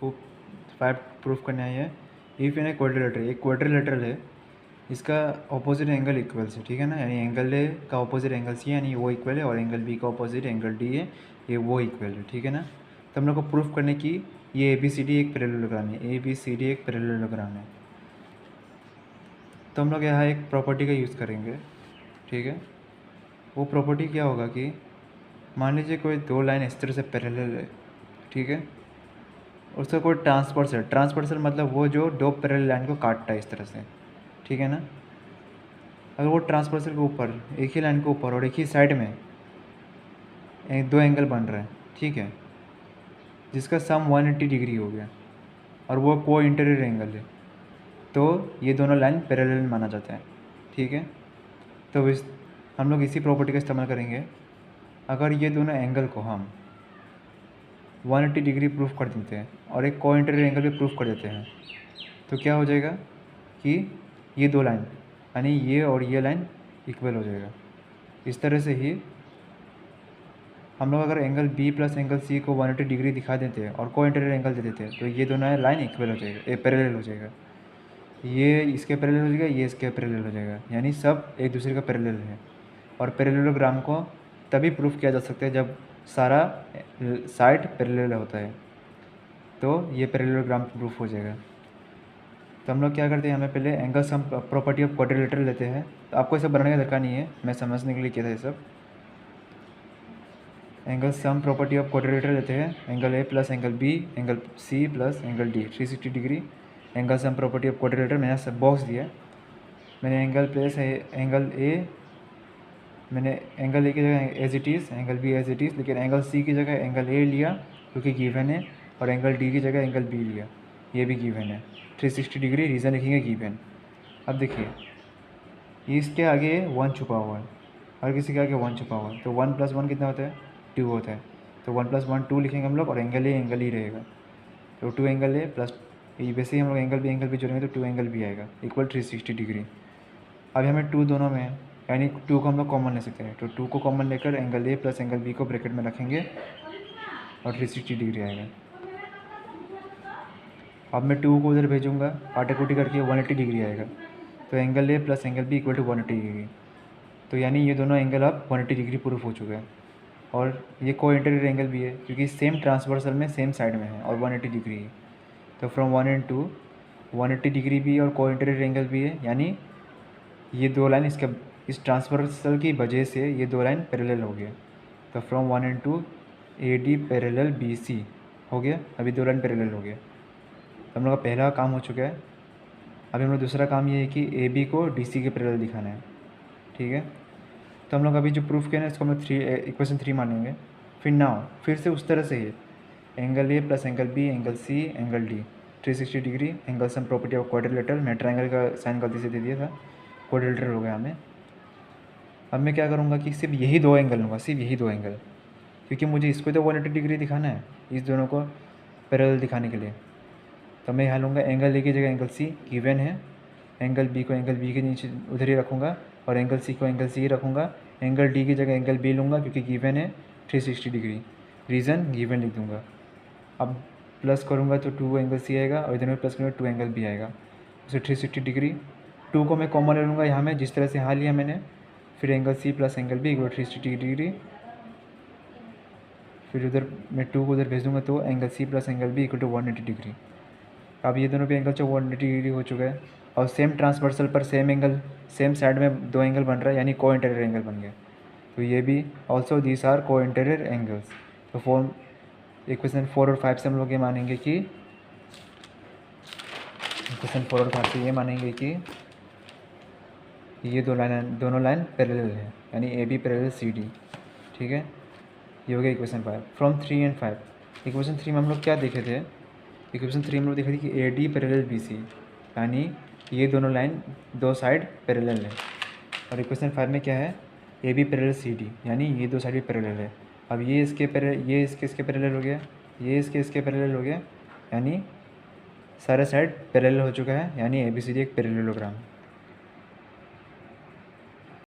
Five proof करने आई है। If in a quadrilateral, एक क्वाड्रिलेटरल है, इसका ऑपोजिट एंगल इक्वल्स है, ठीक है ना, यानी एंगल ए का ऑपोजिट एंगल सी है यानी वो इक्वल है, और एंगल बी का ऑपोजिट एंगल डी है, ये वो इक्वल है, ठीक है ना। तो हम लोग को प्रूफ करने की ये ABCD एक पैरेललोग्राम है, ABCD एक पैरेललोग्राम है। तो हम लोग यहाँ एक प्रॉपर्टी का यूज़ करेंगे, ठीक है। वो प्रॉपर्टी क्या होगा कि मान लीजिए कोई दो लाइन इस तरह से पैरेलल है, ठीक है, उसका कोई ट्रांसवर्सल, ट्रांसवर्सल मतलब वो जो दो पैरेलल लाइन को काटता है इस तरह से, ठीक है ना। अगर वो ट्रांसवर्सल के ऊपर, एक ही लाइन के ऊपर और एक ही साइड में दो एंगल बन रहे हैं, ठीक है, जिसका सम 180 डिग्री हो गया और वो को इंटीरियर एंगल है, तो ये दोनों लाइन पैरेलल माना जाता है, ठीक है। तो हम लोग इसी प्रॉपर्टी का इस्तेमाल करेंगे। अगर ये दोनों एंगल को हम 180 डिग्री प्रूफ कर देते हैं और एक को इंटीरियर एंगल भी प्रूफ कर देते हैं, तो क्या हो जाएगा कि ये दो लाइन यानी ये और ये लाइन इक्वल हो जाएगा। इस तरह से ही हम लोग अगर angle B plus angle C को 180 डिग्री दिखा देते हैं और को इंटीरियर एंगल दे देते हैं, तो ये दोनों लाइन इक्वल हो जाएगा, ये पैरेलल हो जाएगा, ये इसके पैरेलल हो जाएगा, ये इसके पैरेलल हो जाएगा, यानी सब एक दूसरे का पैरेलल है। और पैरेललोग्राम को तभी प्रूफ किया जा सकता है जब सारा साइड पैरेलल होता है, तो ये पैरेललोग्राम प्रूफ हो जाएगा। तो हम लोग क्या करते हैं, हमें पहले angle sum property of quadrilateral लेते हैं। तो आपको ये सब बनाने का दरकार नहीं है, मैं समझने के लिए किया था ये सब। Angle sum property of quadrilateral लेते हैं, angle A plus angle B, angle C plus angle D, 360 degree. Angle sum property of quadrilateral मैंने सब बॉक्स दिया, मैंने एंगल प्लस एंगल ए, मैंने एंगल ए की जगह as it is, angle B as it is, लेकिन angle C की जगह एंगल ए लिया क्योंकि गिवन है, और एंगल डी की जगह एंगल बी लिया, ये भी गिवन है। 360 डिग्री रीज़न लिखेंगे गिवन। अब देखिए इसके आगे 1 छुपा हुआ है, हर किसी के आगे 1 छुपा हुआ है, तो 1 + 1 कितना होता है, 2 होता है, तो 1 + 1 2 लिखेंगे हम लोग, और एंगल ही रहेगा, तो 2 एंगल ए प्लस वैसे ही हम लोग एंगल भी जोड़ेंगे तो 2 एंगल भी आएगा इक्वल 360 डिग्री। अभी हमें 2 दोनों में है, यानी 2 को हम लोग कॉमन ले सकते हैं, तो 2 को कॉमन लेकर angle A plus angle B को ब्रैकेट में रखेंगे और 360 डिग्री आएगा। अब मैं 2 को उधर भेजूँगा, काटाकुटी करके 180 डिग्री आएगा, तो angle A plus angle B equal to 180 degree. तो यानी ये दोनों एंगल अब 180 डिग्री प्रूफ हो चुके हैं, और ये को इंटीरियर एंगल भी है क्योंकि सेम ट्रांसवर्सल में सेम साइड में है और 180 डिग्री है, तो फ्रॉम 1 एंड 2 180 डिग्री भी और को इंटीरियर एंगल भी है, यानी ये दो लाइन इस ट्रांसवर्सल की वजह से ये दो लाइन पैरेलल हो गया। तो from 1 and 2 AD parallel BC हो गया, अभी दो लाइन पैरेलल हो गया। तो हम लोग का पहला काम हो चुका है। अभी हम लोग दूसरा काम ये है कि AB को DC के पैरेलल दिखाना है, ठीक है। तो हम लोग अभी जो प्रूफ किया ना इसको हम लोग इक्वेशन 3 मानेंगे। फिर से उस तरह से ही angle A plus angle B, angle C, angle D, 360 degree, angle sum property of quadrilateral, मैं ट्रायंगल का साइन गलती से दे दिया था, क्वाड्रिलेटरल हो गया हमें। अब मैं क्या करूँगा कि सिर्फ यही दो एंगल लूँगा, सिर्फ यही दो एंगल, क्योंकि मुझे इसको तो 180 डिग्री दिखाना है इस दोनों को पैरेलल दिखाने के लिए। तो मैं यहाँ लूँगा एंगल ए की जगह एंगल C गिवन है, एंगल B को एंगल B के नीचे उधर ही रखूँगा, और एंगल C को एंगल C रखूँगा, एंगल D की जगह एंगल B लूँगा क्योंकि गिवन है 360 डिग्री, रीज़न गिवन लिख दूँगा। अब प्लस करूँगा तो 2 एंगल C आएगा, और इधर में प्लस करूँगा 2 एंगल B आएगा, उसे 360 डिग्री। 2 को मैं कॉमन ले लूँगा यहाँ में जिस तरह से यहाँ लिया मैंने, फिर angle C plus angle B equal 360 degree, फिर उधर मैं 2 को उधर भेज दूँगा तो angle C plus angle B equal to 180 degree. अब ये दोनों पे एंगल जो 180 डिग्री हो चुका है, और सेम ट्रांसवर्सल पर सेम एंगल सेम साइड में दो एंगल बन रहा है, यानी को इंटीरियर एंगल बन गया। तो ये भी ऑल्सो दीज आर को इंटीरियर एंगल्स। तो इक्वेशन 4 और 5 से हम लोग ये मानेंगे कि इक्वेशन 4 और 5 से ये मानेंगे कि ये दोनों लाइन पैरेलल है, यानी AB पैरेलल CD, ठीक है। ये हो गया इक्वेशन 5। फ्रॉम 3 एंड 5 इक्वेशन 3 में हम लोग क्या देखे थे, इक्वेशन 3 में हम लोग देखे थे कि AD पैरेलल BC, यानी ये दोनों लाइन दो साइड पैरेलल है। और इक्वेशन 5 में क्या है, AB पैरेलल CD, यानी ये दो साइड भी पैरेलल है। अब ये इसके पैरेलल हो गया, ये इसके पैरेलल हो गया, यानी सारे साइड पैरेलल हो चुका है, यानी ABCD एक पैरेललोग्राम।